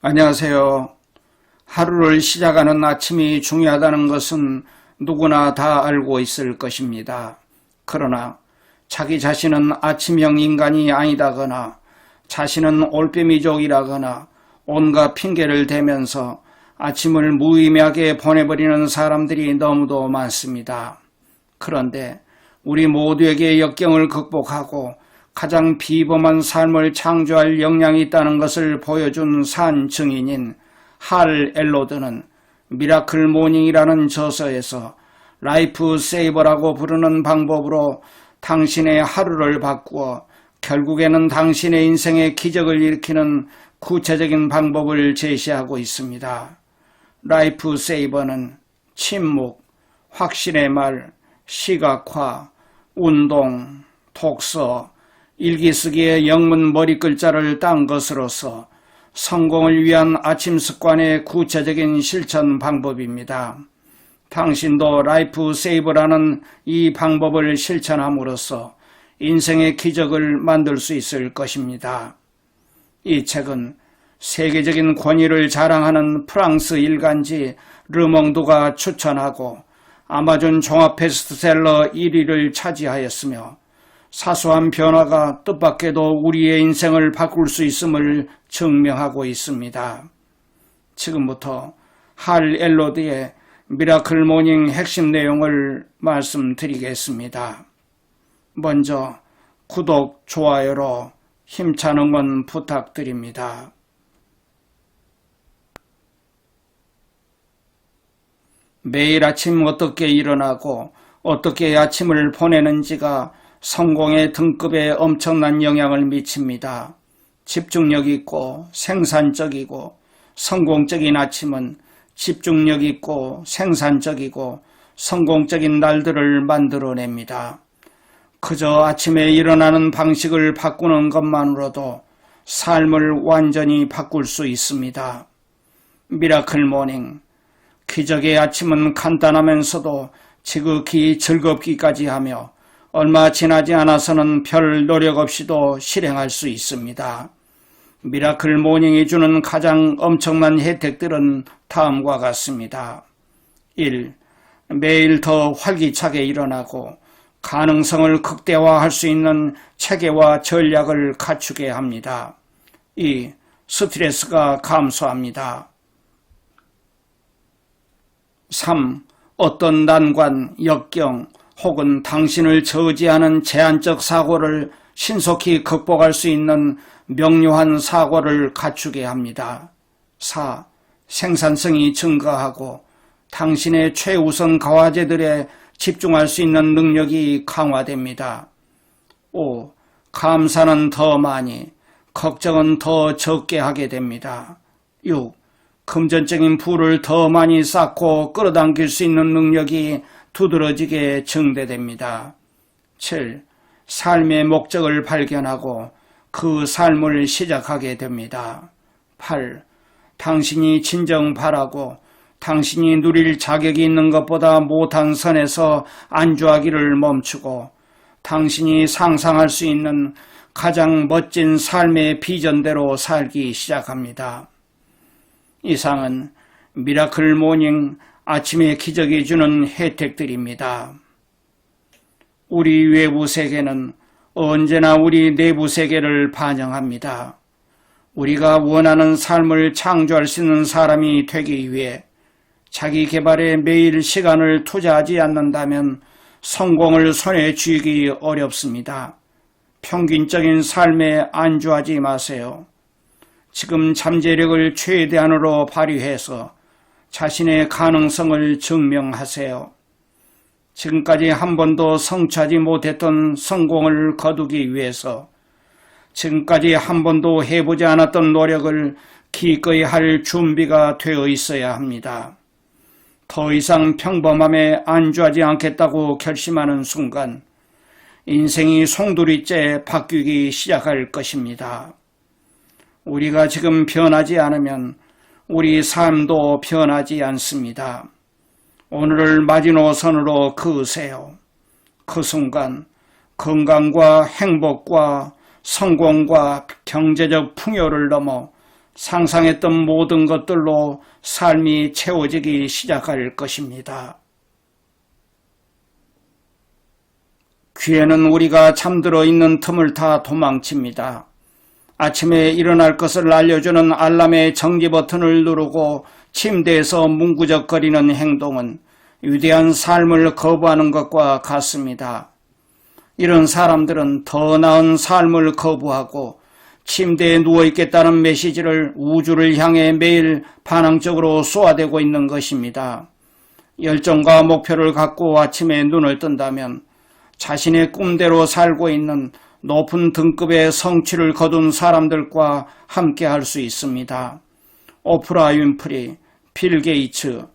안녕하세요. 하루를 시작하는 아침이 중요하다는 것은 누구나 다 알고 있을 것입니다. 그러나 자기 자신은 아침형 인간이 아니다거나 자신은 올빼미족이라거나 온갖 핑계를 대면서 아침을 무의미하게 보내버리는 사람들이 너무도 많습니다. 그런데 우리 모두에게 역경을 극복하고 가장 비범한 삶을 창조할 역량이 있다는 것을 보여준 산 증인인 할 엘로드는 미라클 모닝이라는 저서에서 라이프 세이버라고 부르는 방법으로 당신의 하루를 바꾸어 결국에는 당신의 인생의 기적을 일으키는 구체적인 방법을 제시하고 있습니다. 라이프 세이버는 침묵, 확신의 말, 시각화, 운동, 독서, 일기 쓰기의 영문 머리 글자를 딴 것으로서 성공을 위한 아침 습관의 구체적인 실천 방법입니다. 당신도 라이프 세이버라는 이 방법을 실천함으로써 인생의 기적을 만들 수 있을 것입니다. 이 책은 세계적인 권위를 자랑하는 프랑스 일간지 르몽드가 추천하고 아마존 종합 베스트셀러 1위를 차지하였으며 사소한 변화가 뜻밖에도 우리의 인생을 바꿀 수 있음을 증명하고 있습니다. 지금부터 할 엘로드의 미라클 모닝 핵심 내용을 말씀드리겠습니다. 먼저 구독, 좋아요로 힘찬 응원 부탁드립니다. 매일 아침 어떻게 일어나고 어떻게 아침을 보내는지가 성공의 등급에 엄청난 영향을 미칩니다. 집중력 있고 생산적이고 성공적인 아침은 집중력 있고 생산적이고 성공적인 날들을 만들어냅니다. 그저 아침에 일어나는 방식을 바꾸는 것만으로도 삶을 완전히 바꿀 수 있습니다. 미라클 모닝, 기적의 아침은 간단하면서도 지극히 즐겁기까지 하며 얼마 지나지 않아서는 별 노력 없이도 실행할 수 있습니다. 미라클 모닝이 주는 가장 엄청난 혜택들은 다음과 같습니다. 1. 매일 더 활기차게 일어나고 가능성을 극대화할 수 있는 체계와 전략을 갖추게 합니다. 2. 스트레스가 감소합니다. 3. 어떤 난관, 역경, 혹은 당신을 저지하는 제한적 사고를 신속히 극복할 수 있는 명료한 사고를 갖추게 합니다. 4. 생산성이 증가하고 당신의 최우선 과제들에 집중할 수 있는 능력이 강화됩니다. 5. 감사는 더 많이, 걱정은 더 적게 하게 됩니다. 6. 금전적인 부를 더 많이 쌓고 끌어당길 수 있는 능력이 두드러지게 증대됩니다. 7. 삶의 목적을 발견하고 그 삶을 시작하게 됩니다. 8. 당신이 진정 바라고 당신이 누릴 자격이 있는 것보다 못한 선에서 안주하기를 멈추고 당신이 상상할 수 있는 가장 멋진 삶의 비전대로 살기 시작합니다. 이상은 미라클 모닝 아침의 기적이 주는 혜택들입니다. 우리 외부 세계는 언제나 우리 내부 세계를 반영합니다. 우리가 원하는 삶을 창조할 수 있는 사람이 되기 위해 자기 개발에 매일 시간을 투자하지 않는다면 성공을 손에 쥐기 어렵습니다. 평균적인 삶에 안주하지 마세요. 지금 잠재력을 최대한으로 발휘해서 자신의 가능성을 증명하세요. 지금까지 한 번도 성취하지 못했던 성공을 거두기 위해서 지금까지 한 번도 해보지 않았던 노력을 기꺼이 할 준비가 되어 있어야 합니다. 더 이상 평범함에 안주하지 않겠다고 결심하는 순간 인생이 송두리째 바뀌기 시작할 것입니다. 우리가 지금 변하지 않으면 우리 삶도 변하지 않습니다. 오늘을 마지노선으로 그으세요. 그 순간 건강과 행복과 성공과 경제적 풍요를 넘어 상상했던 모든 것들로 삶이 채워지기 시작할 것입니다. 귀에는 우리가 잠들어 있는 틈을 타 도망칩니다. 아침에 일어날 것을 알려주는 알람의 정지 버튼을 누르고 침대에서 뭉구적거리는 행동은 위대한 삶을 거부하는 것과 같습니다. 이런 사람들은 더 나은 삶을 거부하고 침대에 누워있겠다는 메시지를 우주를 향해 매일 반항적으로 쏘아대고 있는 것입니다. 열정과 목표를 갖고 아침에 눈을 뜬다면 자신의 꿈대로 살고 있는 높은 등급의 성취를 거둔 사람들과 함께 할 수 있습니다. 오프라 윈프리, 빌 게이츠,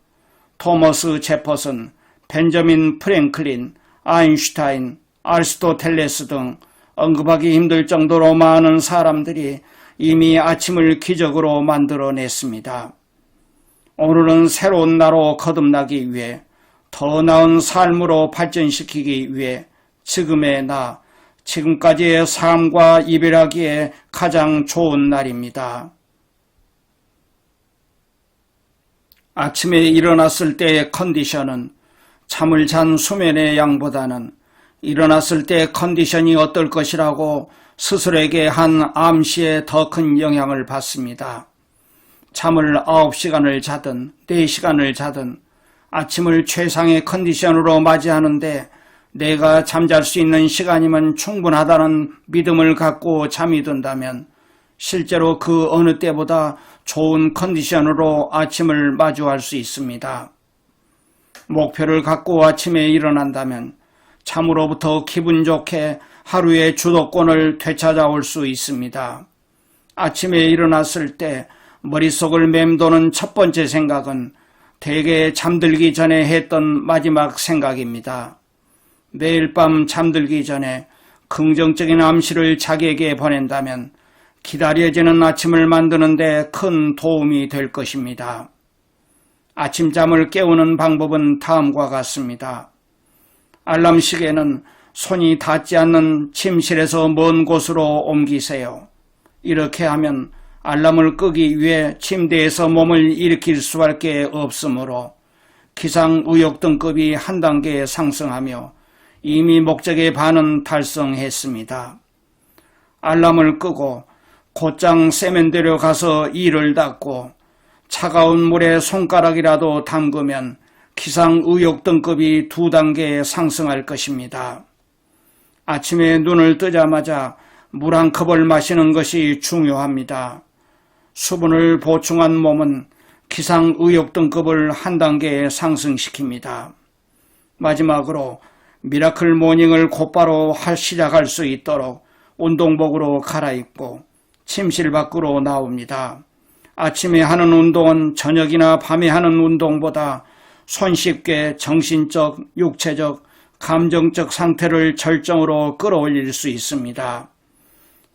토머스 제퍼슨, 벤저민 프랭클린, 아인슈타인, 아리스토텔레스 등 언급하기 힘들 정도로 많은 사람들이 이미 아침을 기적으로 만들어냈습니다. 오늘은 새로운 나로 거듭나기 위해 더 나은 삶으로 발전시키기 위해 지금의 나, 지금까지의 삶과 이별하기에 가장 좋은 날입니다. 아침에 일어났을 때의 컨디션은 잠을 잔 수면의 양보다는 일어났을 때 컨디션이 어떨 것이라고 스스로에게 한 암시에 더 큰 영향을 받습니다. 잠을 9시간을 자든 4시간을 자든 아침을 최상의 컨디션으로 맞이하는데 내가 잠잘 수 있는 시간이면 충분하다는 믿음을 갖고 잠이 든다면 실제로 그 어느 때보다 좋은 컨디션으로 아침을 마주할 수 있습니다. 목표를 갖고 아침에 일어난다면 잠으로부터 기분 좋게 하루의 주도권을 되찾아올 수 있습니다. 아침에 일어났을 때 머릿속을 맴도는 첫 번째 생각은 대개 잠들기 전에 했던 마지막 생각입니다. 매일 밤 잠들기 전에 긍정적인 암시를 자기에게 보낸다면 기다려지는 아침을 만드는 데 큰 도움이 될 것입니다. 아침잠을 깨우는 방법은 다음과 같습니다. 알람 시계는 손이 닿지 않는 침실에서 먼 곳으로 옮기세요. 이렇게 하면 알람을 끄기 위해 침대에서 몸을 일으킬 수밖에 없으므로 기상의욕 등급이 한 단계 상승하며 이미 목적의 반은 달성했습니다. 알람을 끄고 곧장 세면대로 가서 이를 닦고 차가운 물에 손가락이라도 담그면 기상의욕 등급이 2단계 상승할 것입니다. 아침에 눈을 뜨자마자 물 한 컵을 마시는 것이 중요합니다. 수분을 보충한 몸은 기상의욕 등급을 한 단계 상승시킵니다. 마지막으로 미라클 모닝을 곧바로 시작할 수 있도록 운동복으로 갈아입고 침실 밖으로 나옵니다. 아침에 하는 운동은 저녁이나 밤에 하는 운동보다 손쉽게 정신적, 육체적, 감정적 상태를 절정으로 끌어올릴 수 있습니다.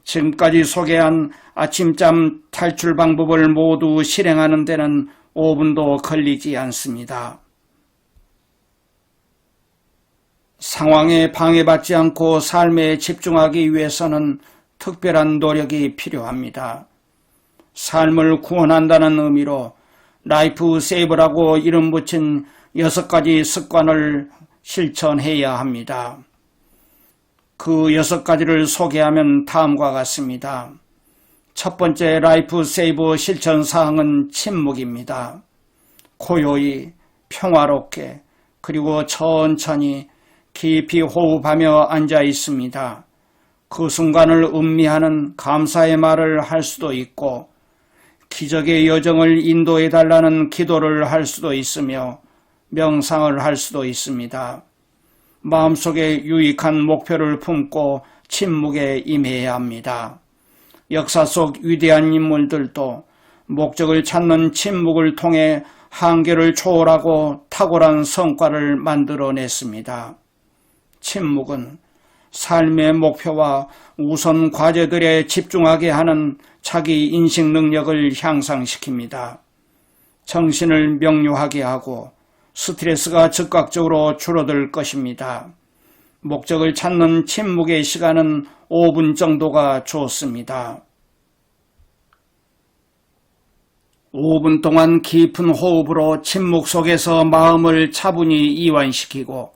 지금까지 소개한 아침잠 탈출 방법을 모두 실행하는 데는 5분도 걸리지 않습니다. 상황에 방해받지 않고 삶에 집중하기 위해서는 특별한 노력이 필요합니다. 삶을 구원한다는 의미로 라이프 세이버라고 이름 붙인 6가지 습관을 실천해야 합니다. 그 6가지를 소개하면 다음과 같습니다. 첫 번째 라이프 세이버 실천 사항은 침묵입니다. 고요히 평화롭게 그리고 천천히 깊이 호흡하며 앉아 있습니다. 그 순간을 음미하는 감사의 말을 할 수도 있고 기적의 여정을 인도해달라는 기도를 할 수도 있으며 명상을 할 수도 있습니다. 마음속에 유익한 목표를 품고 침묵에 임해야 합니다. 역사 속 위대한 인물들도 목적을 찾는 침묵을 통해 한계를 초월하고 탁월한 성과를 만들어냈습니다. 침묵은 삶의 목표와 우선 과제들에 집중하게 하는 자기 인식 능력을 향상시킵니다. 정신을 명료하게 하고 스트레스가 즉각적으로 줄어들 것입니다. 목적을 찾는 침묵의 시간은 5분 정도가 좋습니다. 5분 동안 깊은 호흡으로 침묵 속에서 마음을 차분히 이완시키고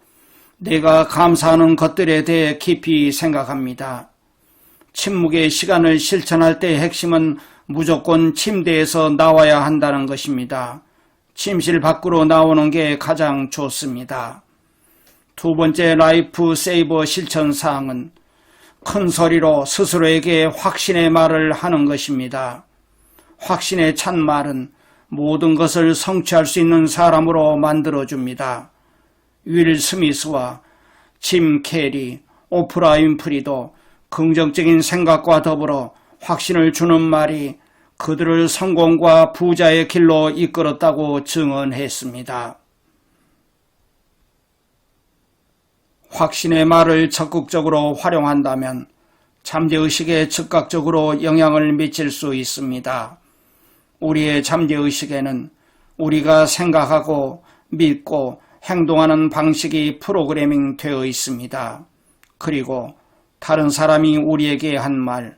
내가 감사하는 것들에 대해 깊이 생각합니다. 침묵의 시간을 실천할 때의 핵심은 무조건 침대에서 나와야 한다는 것입니다. 침실 밖으로 나오는 게 가장 좋습니다. 두 번째 라이프 세이버 실천 사항은 큰 소리로 스스로에게 확신의 말을 하는 것입니다. 확신에 찬 말은 모든 것을 성취할 수 있는 사람으로 만들어줍니다. 윌 스미스와 짐 캐리, 오프라 윈프리도 긍정적인 생각과 더불어 확신을 주는 말이 그들을 성공과 부자의 길로 이끌었다고 증언했습니다. 확신의 말을 적극적으로 활용한다면 잠재의식에 즉각적으로 영향을 미칠 수 있습니다. 우리의 잠재의식에는 우리가 생각하고 믿고 행동하는 방식이 프로그래밍 되어 있습니다. 그리고 다른 사람이 우리에게 한 말,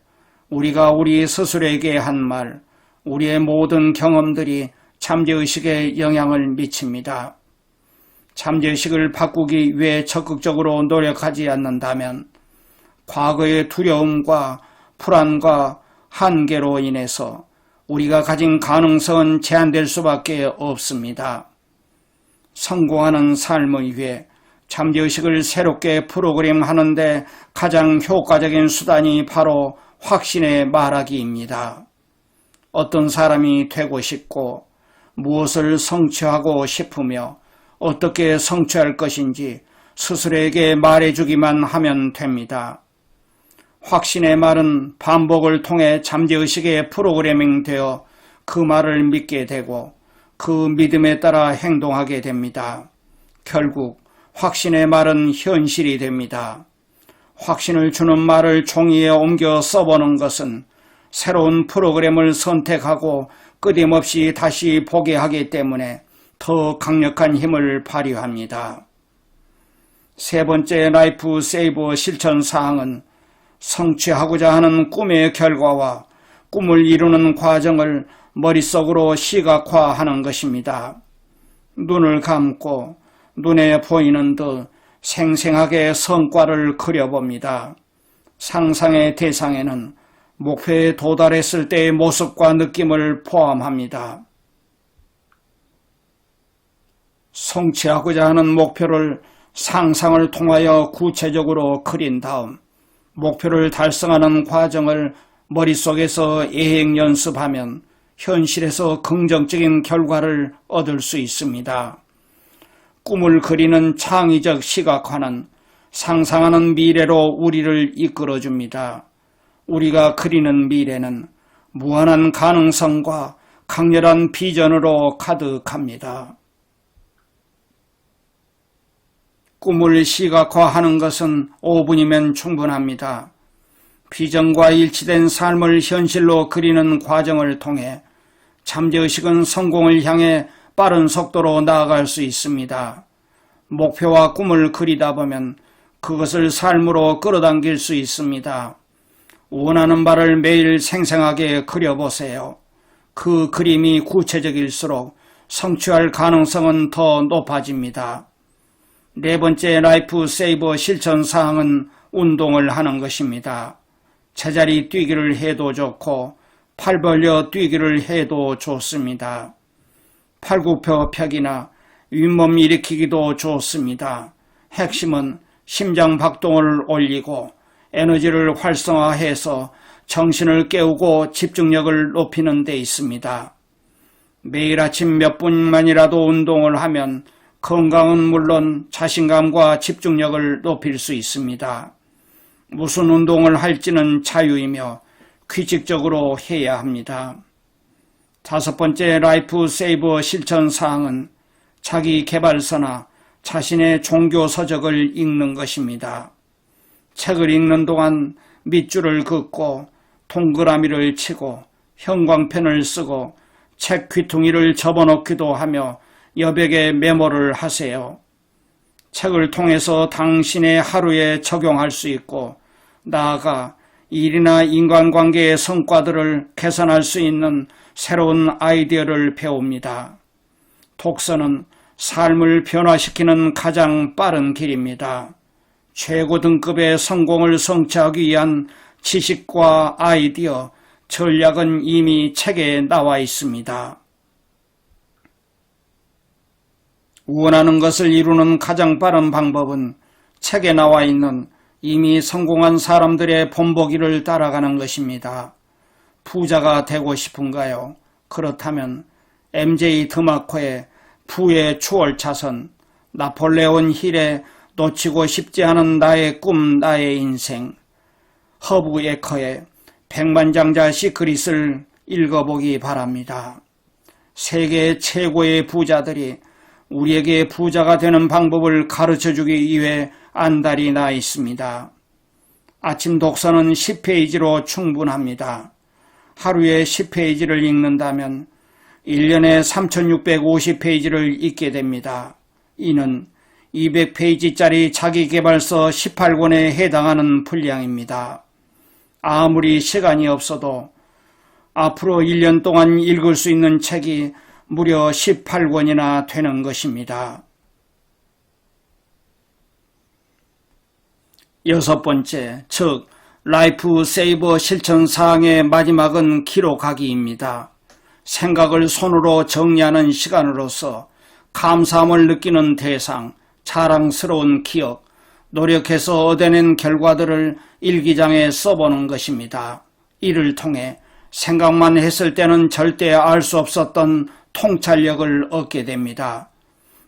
우리가 우리 스스로에게 한 말, 우리의 모든 경험들이 잠재의식에 영향을 미칩니다. 잠재의식을 바꾸기 위해 적극적으로 노력하지 않는다면 과거의 두려움과 불안과 한계로 인해서 우리가 가진 가능성은 제한될 수밖에 없습니다. 성공하는 삶을 위해 잠재의식을 새롭게 프로그램하는데 가장 효과적인 수단이 바로 확신의 말하기입니다. 어떤 사람이 되고 싶고 무엇을 성취하고 싶으며 어떻게 성취할 것인지 스스로에게 말해주기만 하면 됩니다. 확신의 말은 반복을 통해 잠재의식에 프로그래밍 되어 그 말을 믿게 되고 그 믿음에 따라 행동하게 됩니다. 결국 확신의 말은 현실이 됩니다. 확신을 주는 말을 종이에 옮겨 써보는 것은 새로운 프로그램을 선택하고 끊임없이 다시 보게 하기 때문에 더 강력한 힘을 발휘합니다. 세 번째 라이프 세이버 실천 사항은 성취하고자 하는 꿈의 결과와 꿈을 이루는 과정을 머릿속으로 시각화하는 것입니다. 눈을 감고 눈에 보이는 듯 생생하게 성과를 그려봅니다. 상상의 대상에는 목표에 도달했을 때의 모습과 느낌을 포함합니다. 성취하고자 하는 목표를 상상을 통하여 구체적으로 그린 다음 목표를 달성하는 과정을 머릿속에서 예행 연습하면 현실에서 긍정적인 결과를 얻을 수 있습니다. 꿈을 그리는 창의적 시각화는 상상하는 미래로 우리를 이끌어줍니다. 우리가 그리는 미래는 무한한 가능성과 강렬한 비전으로 가득합니다. 꿈을 시각화하는 것은 5분이면 충분합니다. 비전과 일치된 삶을 현실로 그리는 과정을 통해 잠재의식은 성공을 향해 빠른 속도로 나아갈 수 있습니다. 목표와 꿈을 그리다 보면 그것을 삶으로 끌어당길 수 있습니다. 원하는 바를 매일 생생하게 그려보세요. 그 그림이 구체적일수록 성취할 가능성은 더 높아집니다. 네 번째 라이프 세이버 실천 사항은 운동을 하는 것입니다. 제자리 뛰기를 해도 좋고 팔 벌려 뛰기를 해도 좋습니다. 팔굽혀펴기나 윗몸 일으키기도 좋습니다. 핵심은 심장 박동을 올리고 에너지를 활성화해서 정신을 깨우고 집중력을 높이는 데 있습니다. 매일 아침 몇 분만이라도 운동을 하면 건강은 물론 자신감과 집중력을 높일 수 있습니다. 무슨 운동을 할지는 자유이며 규칙적으로 해야 합니다. 다섯 번째 라이프 세이버 실천 사항은 자기 개발서나 자신의 종교 서적을 읽는 것입니다. 책을 읽는 동안 밑줄을 긋고 동그라미를 치고 형광펜을 쓰고 책 귀퉁이를 접어놓기도 하며 여백에 메모를 하세요. 책을 통해서 당신의 하루에 적용할 수 있고 나아가 일이나 인간관계의 성과들을 개선할 수 있는 새로운 아이디어를 배웁니다. 독서는 삶을 변화시키는 가장 빠른 길입니다. 최고 등급의 성공을 성취하기 위한 지식과 아이디어, 전략은 이미 책에 나와 있습니다. 원하는 것을 이루는 가장 빠른 방법은 책에 나와 있는 이미 성공한 사람들의 본보기를 따라가는 것입니다. 부자가 되고 싶은가요? 그렇다면 MJ 드마코의 부의 추월차선, 나폴레온 힐의 놓치고 싶지 않은 나의 꿈, 나의 인생, 허브 에커의 백만장자 시크릿을 읽어보기 바랍니다. 세계 최고의 부자들이 우리에게 부자가 되는 방법을 가르쳐주기 위해 안달이 나 있습니다. 아침 독서는 10페이지로 충분합니다. 하루에 10페이지를 읽는다면 1년에 3650페이지를 읽게 됩니다. 이는 200페이지짜리 자기계발서 18권에 해당하는 분량입니다. 아무리 시간이 없어도 앞으로 1년 동안 읽을 수 있는 책이 무려 18권이나 되는 것입니다. 6번째, 즉 라이프 세이버 실천 사항의 마지막은 기록하기입니다. 생각을 손으로 정리하는 시간으로서 감사함을 느끼는 대상, 자랑스러운 기억, 노력해서 얻어낸 결과들을 일기장에 써보는 것입니다. 이를 통해 생각만 했을 때는 절대 알 수 없었던 통찰력을 얻게 됩니다.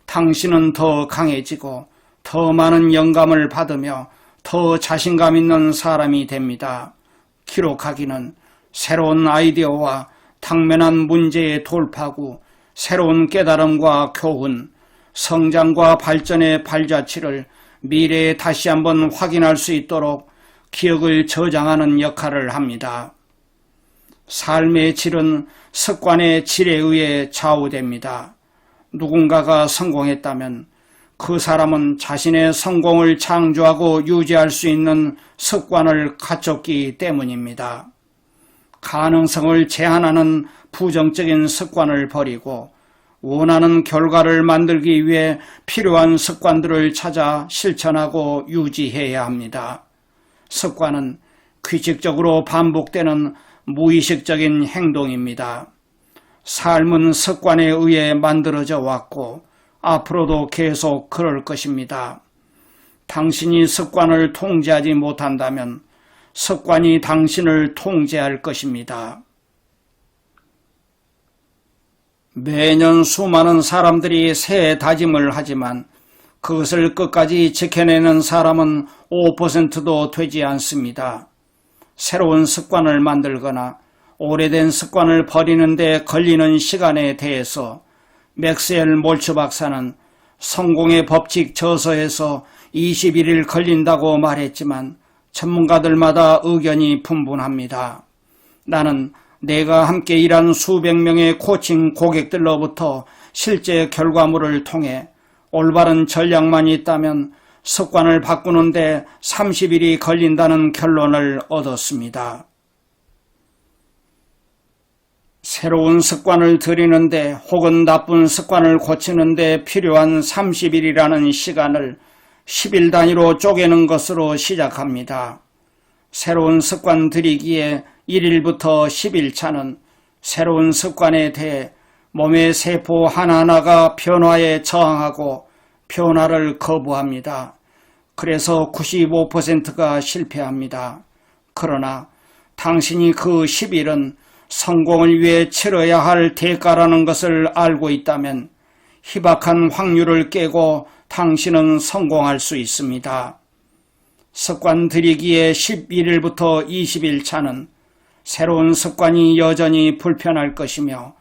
당신은 더 강해지고 더 많은 영감을 받으며 더 자신감 있는 사람이 됩니다. 기록하기는 새로운 아이디어와 당면한 문제의 돌파구, 새로운 깨달음과 교훈, 성장과 발전의 발자취를 미래에 다시 한번 확인할 수 있도록 기억을 저장하는 역할을 합니다. 삶의 질은 습관의 질에 의해 좌우됩니다. 누군가가 성공했다면 그 사람은 자신의 성공을 창조하고 유지할 수 있는 습관을 갖췄기 때문입니다. 가능성을 제한하는 부정적인 습관을 버리고 원하는 결과를 만들기 위해 필요한 습관들을 찾아 실천하고 유지해야 합니다. 습관은 규칙적으로 반복되는 무의식적인 행동입니다. 삶은 습관에 의해 만들어져 왔고 앞으로도 계속 그럴 것입니다. 당신이 습관을 통제하지 못한다면 습관이 당신을 통제할 것입니다. 매년 수많은 사람들이 새해 다짐을 하지만 그것을 끝까지 지켜내는 사람은 5%도 되지 않습니다. 새로운 습관을 만들거나 오래된 습관을 버리는 데 걸리는 시간에 대해서 맥스웰 몰츠 박사는 성공의 법칙 저서에서 21일 걸린다고 말했지만 전문가들마다 의견이 분분합니다. 나는 내가 함께 일한 수백 명의 코칭 고객들로부터 실제 결과물을 통해 올바른 전략만 있다면 습관을 바꾸는데 30일이 걸린다는 결론을 얻었습니다. 새로운 습관을 들이는데 혹은 나쁜 습관을 고치는데 필요한 30일이라는 시간을 10일 단위로 쪼개는 것으로 시작합니다. 새로운 습관 들이기에 1일부터 10일 차는 새로운 습관에 대해 몸의 세포 하나하나가 변화에 저항하고 변화를 거부합니다. 그래서 95%가 실패합니다. 그러나 당신이 그 10일은 성공을 위해 치러야 할 대가라는 것을 알고 있다면 희박한 확률을 깨고 당신은 성공할 수 있습니다. 습관 들이기에 11일부터 20일 차는 새로운 습관이 여전히 불편할 것이며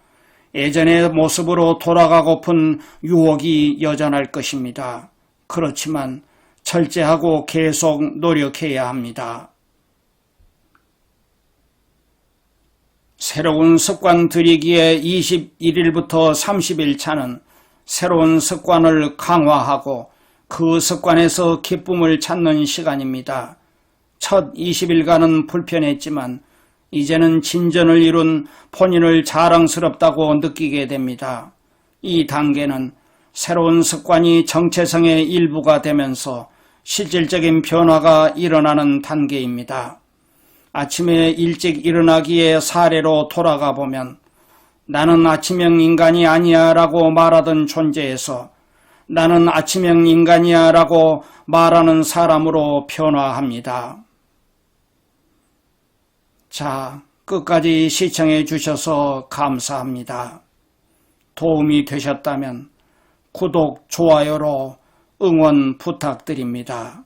예전의 모습으로 돌아가고픈 유혹이 여전할 것입니다. 그렇지만 절제하고 계속 노력해야 합니다. 새로운 습관 들이기에 21일부터 30일 차는 새로운 습관을 강화하고 그 습관에서 기쁨을 찾는 시간입니다. 첫 20일간은 불편했지만 이제는 진전을 이룬 본인을 자랑스럽다고 느끼게 됩니다. 이 단계는 새로운 습관이 정체성의 일부가 되면서 실질적인 변화가 일어나는 단계입니다. 아침에 일찍 일어나기의 사례로 돌아가 보면 나는 아침형 인간이 아니야 라고 말하던 존재에서 나는 아침형 인간이야 라고 말하는 사람으로 변화합니다. 자, 끝까지 시청해 주셔서 감사합니다. 도움이 되셨다면 구독, 좋아요로 응원 부탁드립니다.